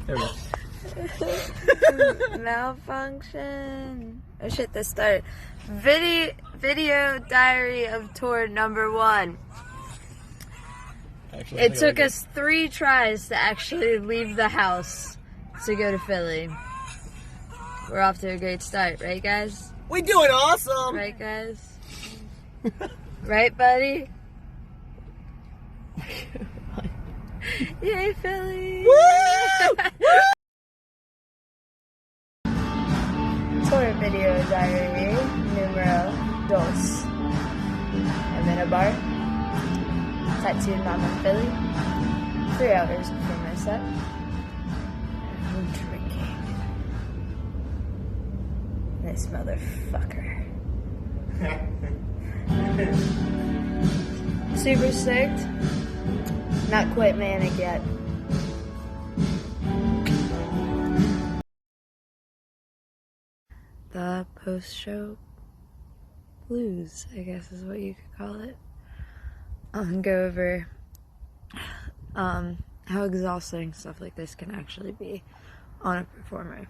There we go. Malfunction. Oh shit, this started. Video diary of tour number 1. Actually, It took us 3 tries to actually leave the house to go to Philly. We're off to a great start, right guys? We doing awesome! Right guys? Right buddy? Yay Philly! Woo! Tour video diary numero 2. I'm in a bar. Tattooed mama in Philly. 3 hours before my set. I'm drinking. This motherfucker. Super stoked. Not quite manic yet. The post-show blues, I guess is what you could call it. I'll go over how exhausting stuff like this can actually be on a performer.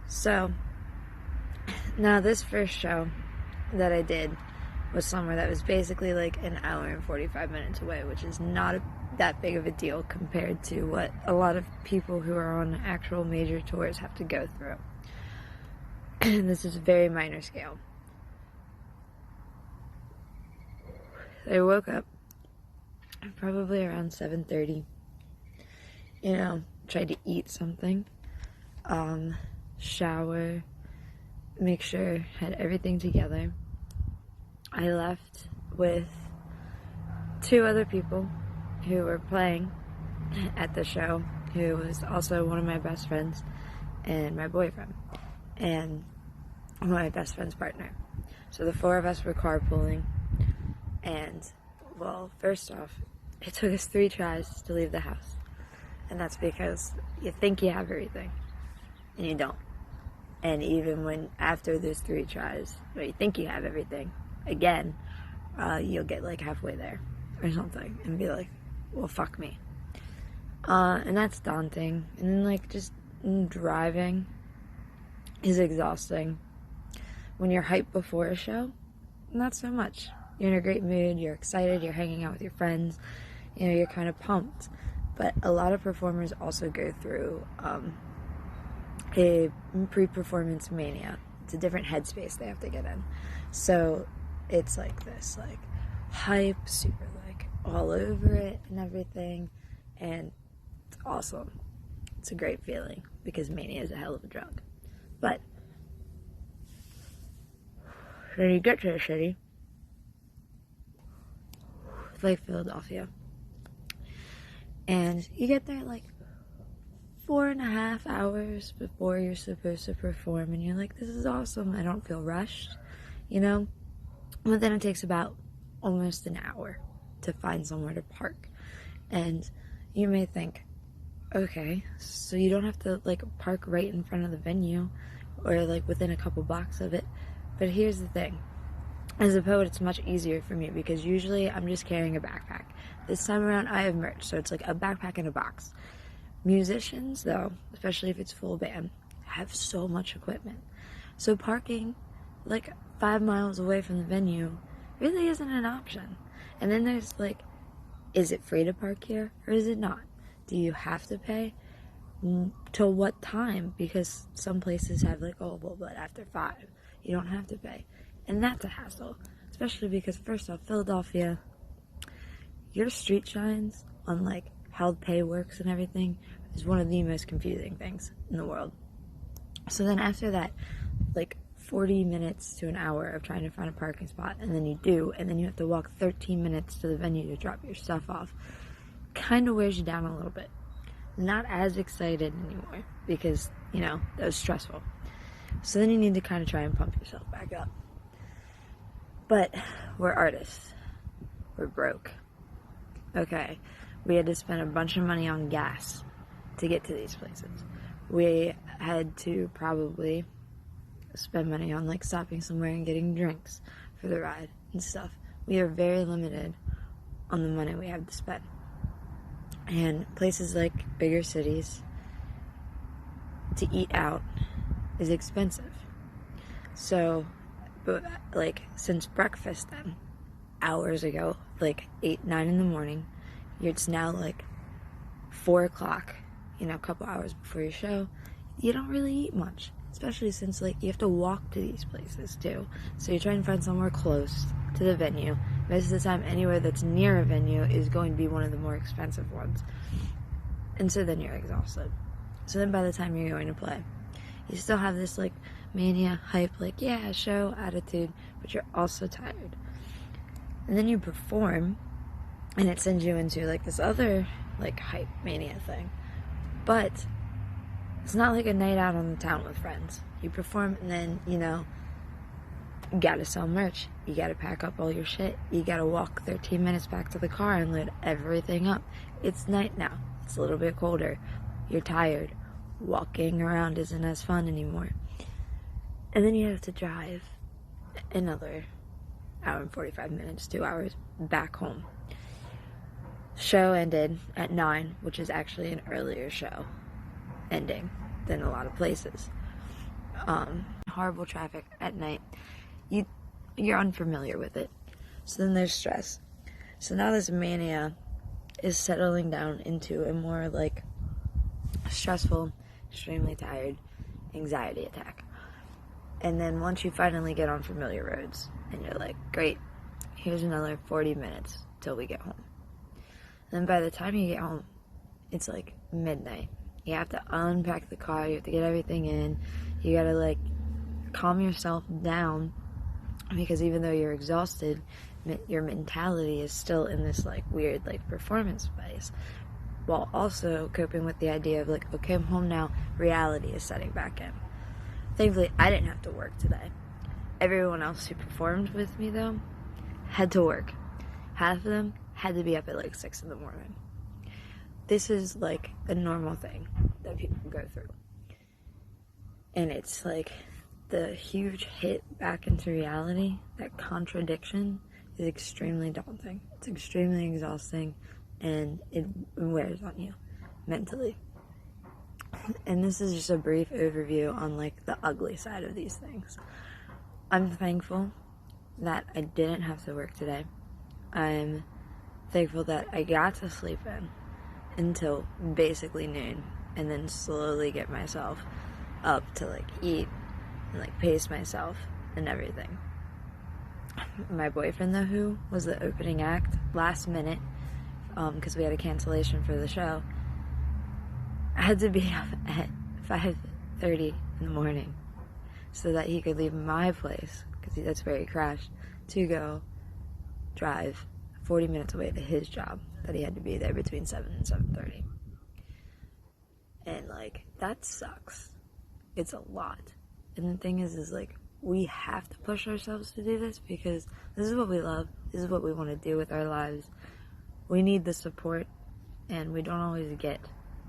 So, now this first show that I did was somewhere that was basically like an hour and 45 minutes away, which is not that big of a deal compared to what a lot of people who are on actual major tours have to go through. This is a very minor scale. I woke up probably around 7:30. You know, tried to eat something, shower, make sure had everything together. I left with 2 other people who were playing at the show, who was also one of my best friends and my boyfriend and my best friend's partner. So the 4 of us were carpooling, and well, first off, it took us 3 tries to leave the house, and that's because you think you have everything and you don't. And even when after those 3 tries where you think you have everything again, you'll get like halfway there or something and be like, well, fuck me. And that's daunting. And then like just driving is exhausting. When you're hyped before a show, not so much. You're in a great mood, you're excited, you're hanging out with your friends, you know, you're kind of pumped. But a lot of performers also go through a pre-performance mania. It's a different headspace they have to get in. So it's like this, like hype, super like all over it and everything, and it's awesome. It's a great feeling because mania is a hell of a drug. But when you get to the city, like Philadelphia, and you get there like 4.5 hours before you're supposed to perform, and you're like, this is awesome, I don't feel rushed, you know? But then it takes about almost an hour to find somewhere to park. And you may think, okay, so you don't have to like park right in front of the venue or like within a couple blocks of it. But here's the thing. As a poet, it's much easier for me because usually I'm just carrying a backpack. This time around, I have merch, so it's like a backpack in a box. Musicians, though, especially if it's full band, have so much equipment. So parking like 5 miles away from the venue really isn't an option. And then there's like, is it free to park here or is it not? Do you have to pay? Till what time? Because some places have like, oh, well, but after 5, you don't have to pay. And that's a hassle, especially because first off, Philadelphia, your street signs on like how pay works and everything is one of the most confusing things in the world. So then after that, like 40 minutes to an hour of trying to find a parking spot, and then you do, and then you have to walk 13 minutes to the venue to drop your stuff off, kind of wears you down a little bit. Not as excited anymore because, you know, that was stressful. So then you need to kind of try and pump yourself back up. But we're artists. We're broke. Okay, we had to spend a bunch of money on gas to get to these places. We had to probably spend money on like stopping somewhere and getting drinks for the ride and stuff. We are very limited on the money we have to spend. And places like bigger cities, to eat out is expensive. So, but like, since breakfast then, hours ago, like 8, 9 in the morning, it's now like 4 o'clock, you know, a couple hours before your show, you don't really eat much, especially since like you have to walk to these places too. So you're trying to find somewhere close to the venue. Most of the time, anywhere that's near a venue is going to be one of the more expensive ones. And so then you're exhausted. So then by the time you're going to play, you still have this like mania, hype, like, yeah, show attitude, but you're also tired. And then you perform, and it sends you into like this other like hype mania thing. But it's not like a night out on the town with friends. You perform, and then, you know, you gotta sell merch. You gotta pack up all your shit. You gotta walk 13 minutes back to the car and load everything up. It's night now. It's a little bit colder. You're tired. Walking around isn't as fun anymore. And then you have to drive another hour and 45 minutes, 2 hours, back home. Show ended at 9, which is actually an earlier show ending than a lot of places. Horrible traffic at night. You're unfamiliar with it. So then there's stress. So now this mania is settling down into a more like stressful, extremely tired anxiety attack. And then once you finally get on familiar roads and you're like, great, here's another 40 minutes till we get home. And then by the time you get home, it's like midnight. You have to unpack the car, you have to get everything in, you gotta like calm yourself down, because even though you're exhausted, your mentality is still in this like weird like performance phase, while also coping with the idea of like, okay, I'm home now, reality is setting back in. Thankfully, I didn't have to work today. Everyone else who performed with me though had to work. Half of them had to be up at like 6 in the morning. This is like a normal thing that people go through. And it's like the huge hit back into reality, that contradiction, is extremely daunting. It's extremely exhausting, and it wears on you mentally. And this is just a brief overview on like the ugly side of these things. I'm thankful that I didn't have to work today. I'm thankful that I got to sleep in until basically noon, and then slowly get myself up to like eat and like pace myself and everything. My boyfriend though, who was the opening act last minute, because we had a cancellation for the show, I had to be up at 5:30 in the morning so that he could leave my place, because that's where he crashed, to go drive 40 minutes away to his job, that he had to be there between 7 and 7:30. And like, that sucks. It's a lot. And the thing is like, we have to push ourselves to do this, because this is what we love. This is what we want to do with our lives. We need the support, and we don't always get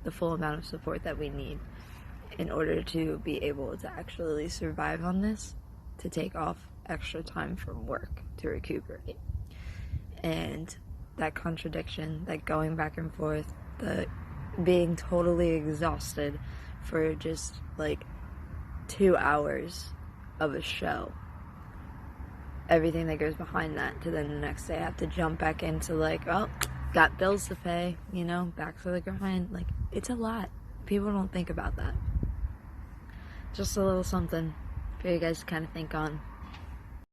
the full amount of support that we need in order to be able to actually survive on this, to take off extra time from work to recuperate. And that contradiction, that going back and forth, the being totally exhausted for just like 2 hours of a show, everything that goes behind that, to then the next day I have to jump back into like, oh, got bills to pay, you know, back to the grind. Like, it's a lot. People don't think about that. Just a little something for you guys to kind of think on.